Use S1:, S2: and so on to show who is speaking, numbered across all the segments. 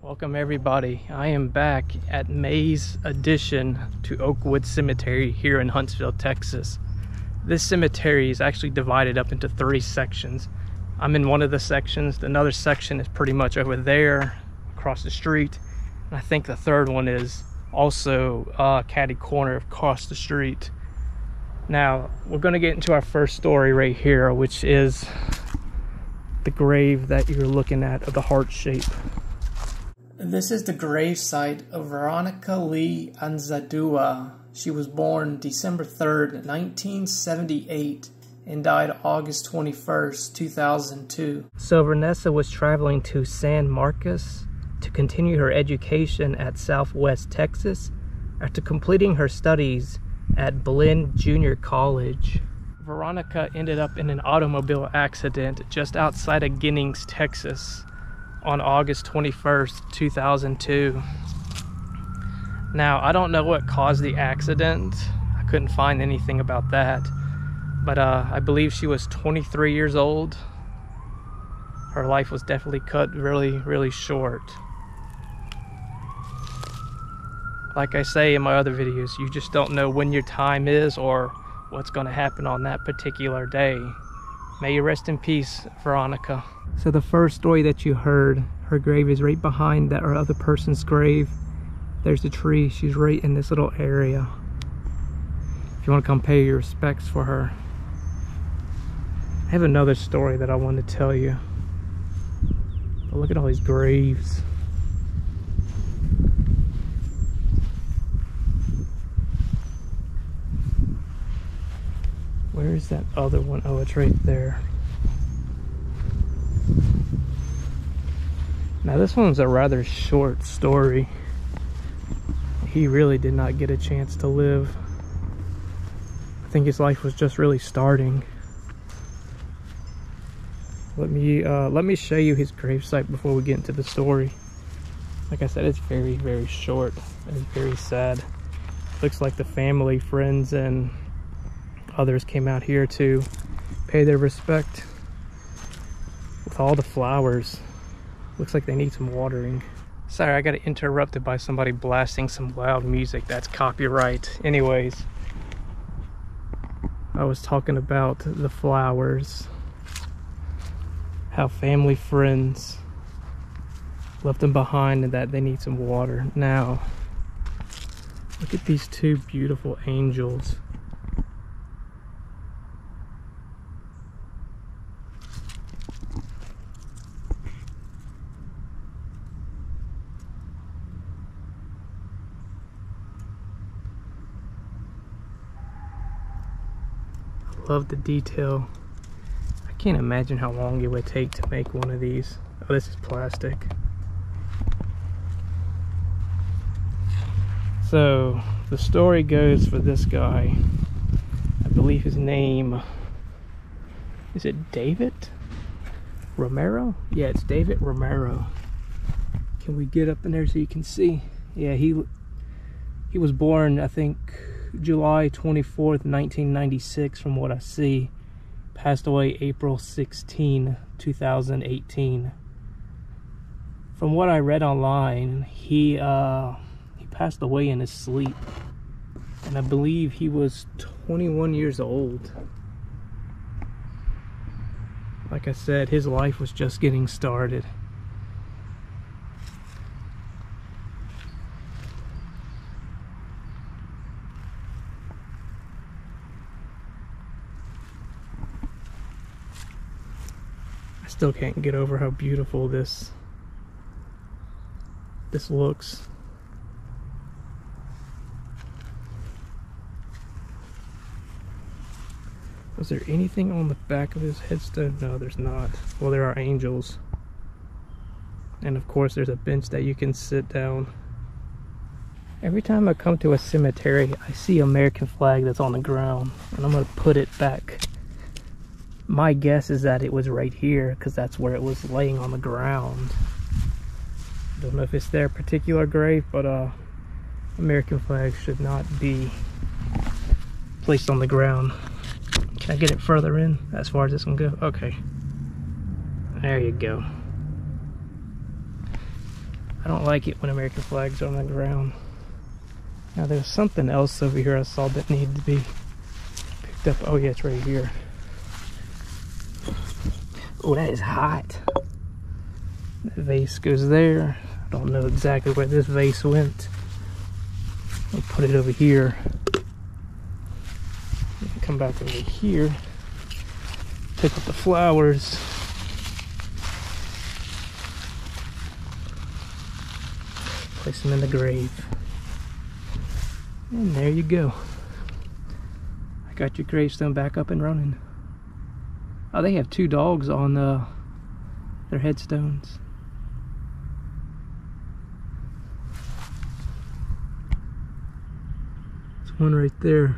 S1: Welcome everybody. I am back at May's addition to Oakwood Cemetery here in Huntsville, Texas. This cemetery is actually divided up into 3 sections. I'm in one of the sections. Another section is pretty much over there across the street. And I think the third one is also catty corner across the street. Now, we're going to get into our first story right here, which is the grave that you're looking at of the heart shape. This is the grave site of Veronica Lee Anzaldúa. She was born December 3rd, 1978 and died August 21st, 2002. So Vanessa was traveling to San Marcos to continue her education at Southwest Texas after completing her studies at Blinn Junior College. Veronica ended up in an automobile accident just outside of Giddings, Texas on August 21st, 2002. Now, I don't know what caused the accident. I couldn't find anything about that. But I believe she was 23 years old. Her life was definitely cut really, really short. Like I say in my other videos, you just don't know when your time is or what's going to happen on that particular day. May you rest in peace, Veronica. So the first story that you heard, her grave is right behind that other person's grave. There's the tree. She's right in this little area. If you want to come pay your respects for her. I have another story that I want to tell you. But look at all these graves. Where is that other one? Oh, it's right there. Now this one's a rather short story. He really did not get a chance to live. I think his life was just really starting. Let me show you his gravesite before we get into the story. Like I said, it's very, very short and it's very sad. Looks like the family, friends, and others came out here to pay their respect with all the flowers. Looks like they need some watering. Sorry, I got interrupted by somebody blasting some loud music. That's copyright. Anyways, I was talking about the flowers. How family, friends left them behind and that they need some water. Now, look at these 2 beautiful angels. Love the detail. I can't imagine how long it would take to make one of these. Oh, this is plastic. So the story goes for this guy. I believe his name, is it David Romero? Yeah, it's David Romero. Can we get up in there so you can see? Yeah, he was born, I think, July 24th, 1996 from what I see. Passed away April 16, 2018. From what I read online, he passed away in his sleep. And I believe he was 21 years old. Like I said, his life was just getting started. Still can't get over how beautiful this looks. Was there anything on the back of his headstone? No, there's not. Well, there are angels. And of course there's a bench that you can sit down. Every time I come to a cemetery, I see an American flag that's on the ground, and I'm gonna put it back. My guess is that it was right here because that's where it was laying on the ground. Don't know if it's their particular grave, but American flag should not be placed on the ground. Can I get it further in as far as this can go? Okay. There you go. I don't like it when American flags are on the ground. Now there's something else over here I saw that needed to be picked up. Oh yeah, it's right here. Oh, that is hot. That vase goes there. I don't know exactly where this vase went. I'll put it over here. Come back over here. Pick up the flowers. Place them in the grave. And there you go. I got your gravestone back up and running. Oh, they have 2 dogs on their headstones. There's one right there.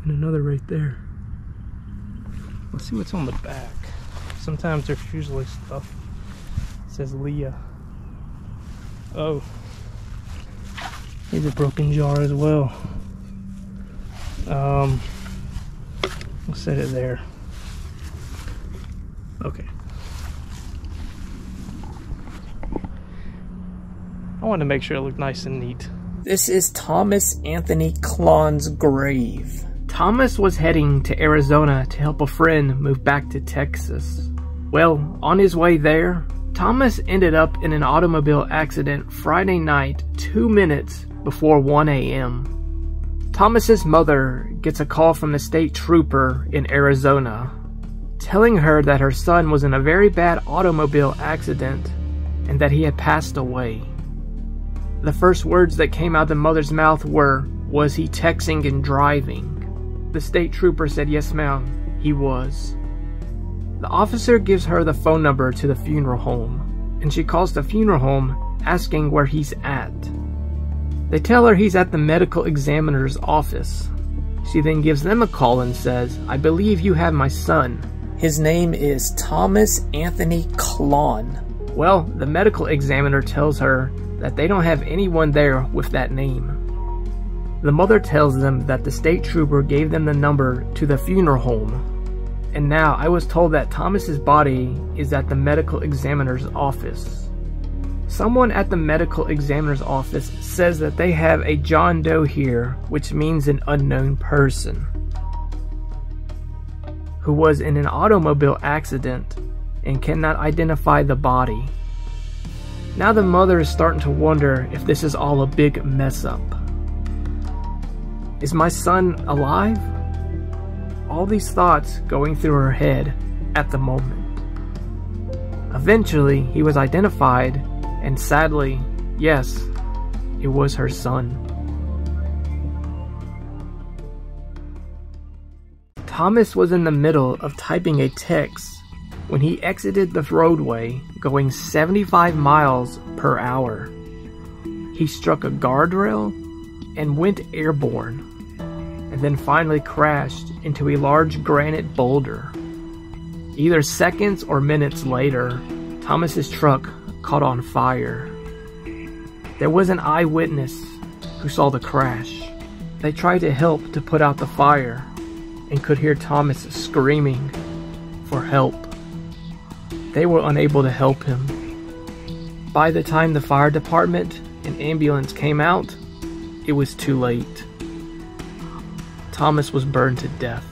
S1: And another right there. Let's see what's on the back. Sometimes there's usually stuff. It says Leah. Oh. Here's a broken jar as well. We'll set it there. Okay. I want to make sure it looked nice and neat. This is Thomas Anthony Klon's grave. Thomas was heading to Arizona to help a friend move back to Texas. Well, on his way there, Thomas ended up in an automobile accident Friday night, 2 minutes before 1 a.m. Thomas's mother gets a call from the state trooper in Arizona, telling her that her son was in a very bad automobile accident and that he had passed away. The first words that came out of the mother's mouth were, "Was he texting and driving?" The state trooper said, "Yes, ma'am, he was." The officer gives her the phone number to the funeral home, and she calls the funeral home asking where he's at. They tell her he's at the medical examiner's office. She then gives them a call and says, "I believe you have my son. His name is Thomas Anthony Klon." Well, the medical examiner tells her that they don't have anyone there with that name. The mother tells them that the state trooper gave them the number to the funeral home. And now I was told that Thomas's body is at the medical examiner's office. Someone at the medical examiner's office says that they have a John Doe here, which means an unknown person, who was in an automobile accident and cannot identify the body. Now the mother is starting to wonder if this is all a big mess up. Is my son alive? All these thoughts going through her head at the moment. Eventually, he was identified, and sadly, yes, it was her son. Thomas was in the middle of typing a text when he exited the roadway going 75 miles per hour. He struck a guardrail and went airborne, and then finally crashed into a large granite boulder. Either seconds or minutes later, Thomas's truck caught on fire. There was an eyewitness who saw the crash. They tried to help to put out the fire and could hear Thomas screaming for help. They were unable to help him. By the time the fire department and ambulance came out, it was too late. Thomas was burned to death.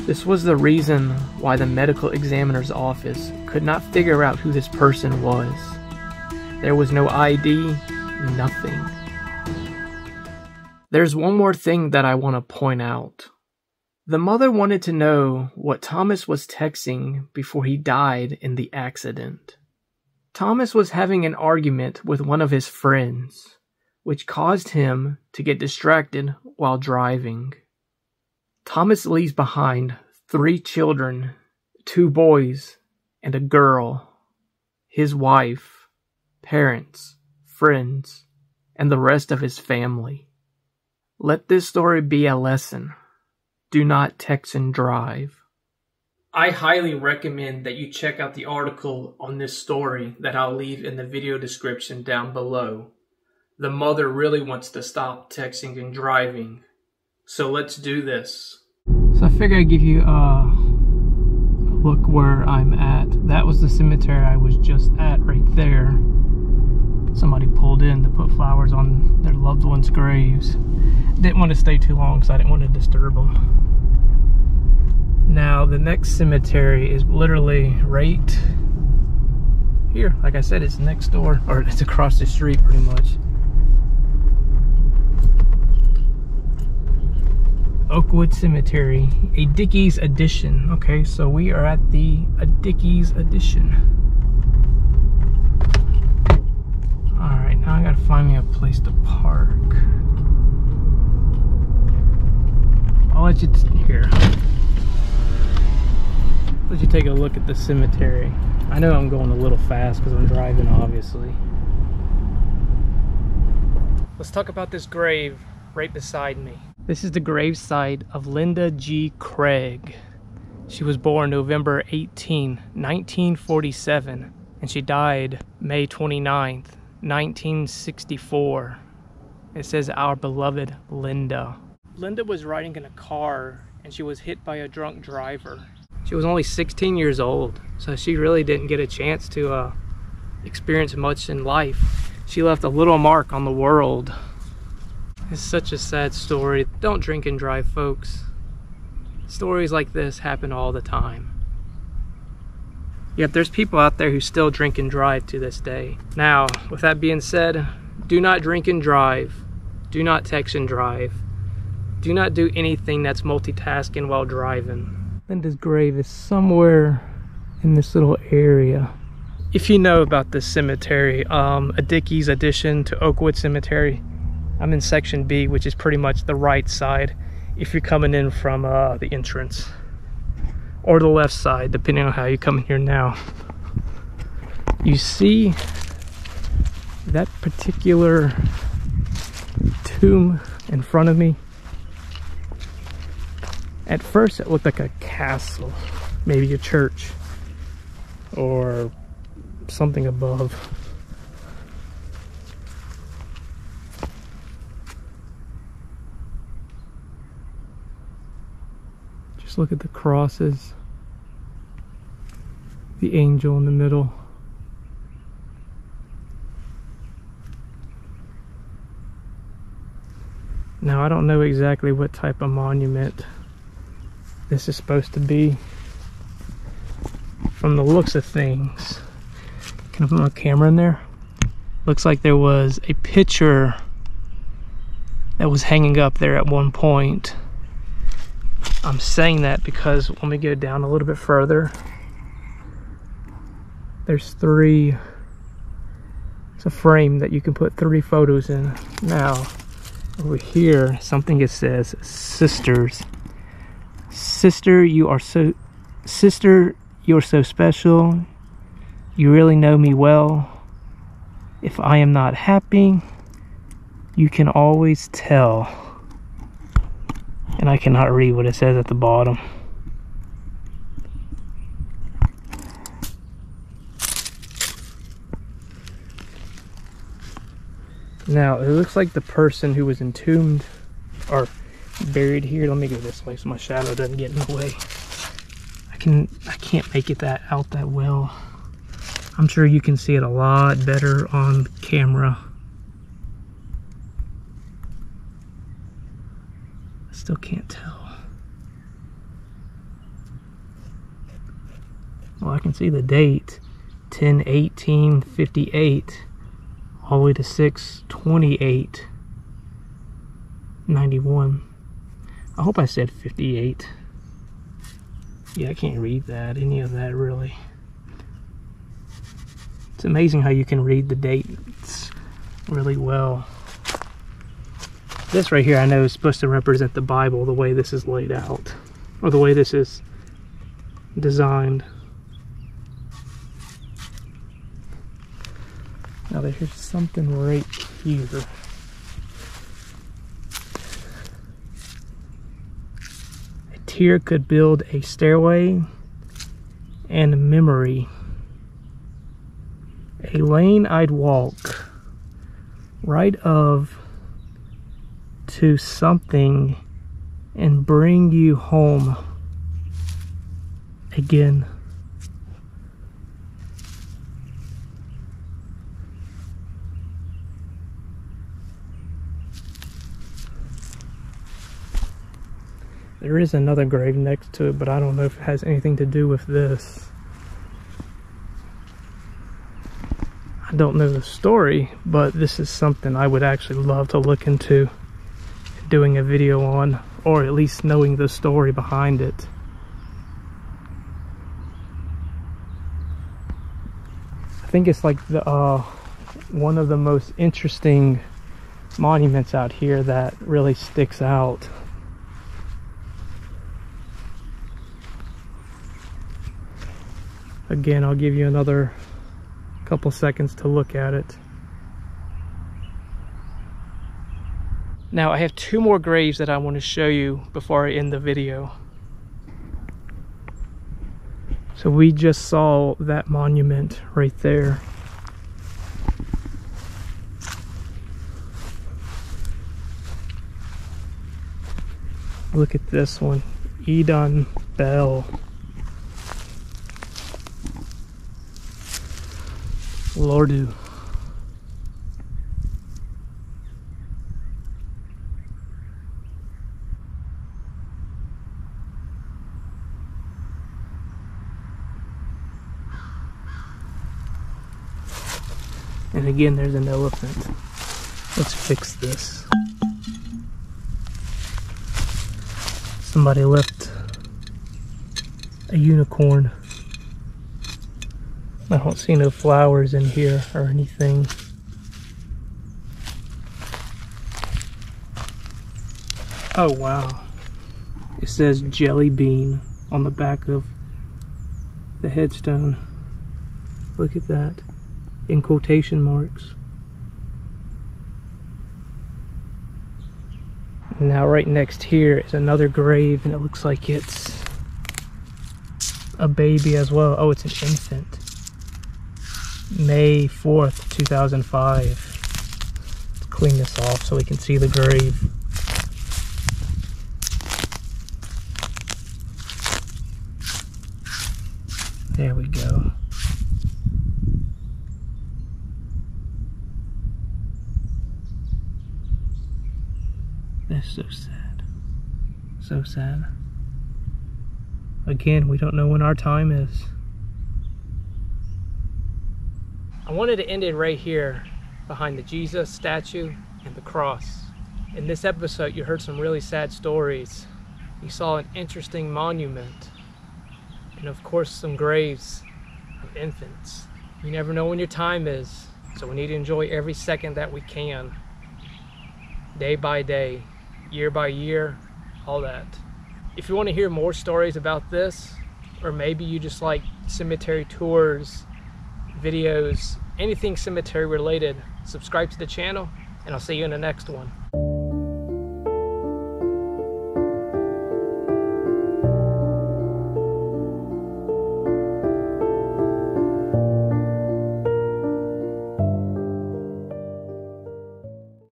S1: This was the reason why the medical examiner's office could not figure out who this person was. There was no ID, nothing. There's one more thing that I want to point out. The mother wanted to know what Thomas was texting before he died in the accident. Thomas was having an argument with one of his friends, which caused him to get distracted while driving. Thomas leaves behind 3 children, 2 boys, and a girl, his wife, parents, friends, and the rest of his family. Let this story be a lesson. Do not text and drive. I highly recommend that you check out the article on this story that I'll leave in the video description down below. The mother really wants to stop texting and driving. So let's do this. So I figured I'd give you a look where I'm at. That was the cemetery I was just at right there. Somebody pulled in to put flowers on their loved ones' graves. Didn't want to stay too long because I didn't want to disturb them. Now the next cemetery is literally right here. Like I said, it's next door, or it's across the street pretty much. Oakwood Cemetery, a Dickey's edition. Okay, so we are at the Dickey's edition. Alright, now I gotta find me a place to park. I'll let you here. Let you take a look at the cemetery. I know I'm going a little fast because I'm driving, obviously. Let's talk about this grave right beside me. This is the gravesite of Linda G. Craig. She was born November 18, 1947, and she died May 29th, 1964. It says, "Our beloved Linda." Linda was riding in a car and she was hit by a drunk driver. She was only 16 years old, so she really didn't get a chance to experience much in life. She left a little mark on the world. It's such a sad story. Don't drink and drive, folks. Stories like this happen all the time. Yet there's people out there who still drink and drive to this day. Now, with that being said, do not drink and drive. Do not text and drive. Do not do anything that's multitasking while driving. Linda's grave is somewhere in this little area. If you know about this cemetery, a Dickey's addition to Oakwood Cemetery, I'm in section B, which is pretty much the right side if you're coming in from the entrance, or the left side, depending on how you come in here now. You see that particular tomb in front of me? At first it looked like a castle, maybe a church or something above. Just look at the crosses, the angel in the middle. Now I don't know exactly what type of monument this is supposed to be. From the looks of things, can I put my camera in there? Looks like there was a picture that was hanging up there at one point. I'm saying that because when we go down a little bit further, there's three, it's a frame that you can put 3 photos in. Now over here, something it says, "Sisters. Sister, you're so special. You really know me well. If I am not happy, you can always tell." And I cannot read what it says at the bottom. Now, it looks like the person who was entombed or buried here. Let me go this way so my shadow doesn't get in the way. I can't make it out that well. I'm sure you can see it a lot better on camera. I still can't tell. Well, I can see the date, 10/18/58, all the way to 6/28/91. I hope I said 58. Yeah, I can't read that, any of that really. It's amazing how you can read the dates really well. This right here I know is supposed to represent the Bible, the way this is laid out, or the way this is designed. Now there's something right here. A tear could build a stairway and a memory. A lane I'd walk right of to something and bring you home. again. There is another grave next to it, but I don't know if it has anything to do with this. I don't know the story, but this is something I would actually love to look into doing a video on, or at least knowing the story behind it. I think it's like the one of the most interesting monuments out here that really sticks out. Again, I'll give you another couple seconds to look at it. Now, I have two more graves that I want to show you before I end the video. So we just saw that monument right there. Look at this one, Edon Bell. Lordu. And again, there's an elephant. Let's fix this. Somebody left a unicorn. I don't see no flowers in here or anything. Oh wow. It says jelly bean on the back of the headstone. Look at that. In quotation marks. Now right next here is another grave, and it looks like it's a baby as well. Oh, it's an infant. May 4th, 2005. Let's clean this off so we can see the grave. There we go. That's so sad. So sad. Again, we don't know when our time is. I wanted to end it right here behind the Jesus statue and the cross. In this episode, you heard some really sad stories. You saw an interesting monument. And of course, some graves of infants. You never know when your time is, so we need to enjoy every second that we can. Day by day, year by year, all that. If you want to hear more stories about this, or maybe you just like cemetery tours, videos, anything cemetery related, subscribe to the channel, and I'll see you in the next one.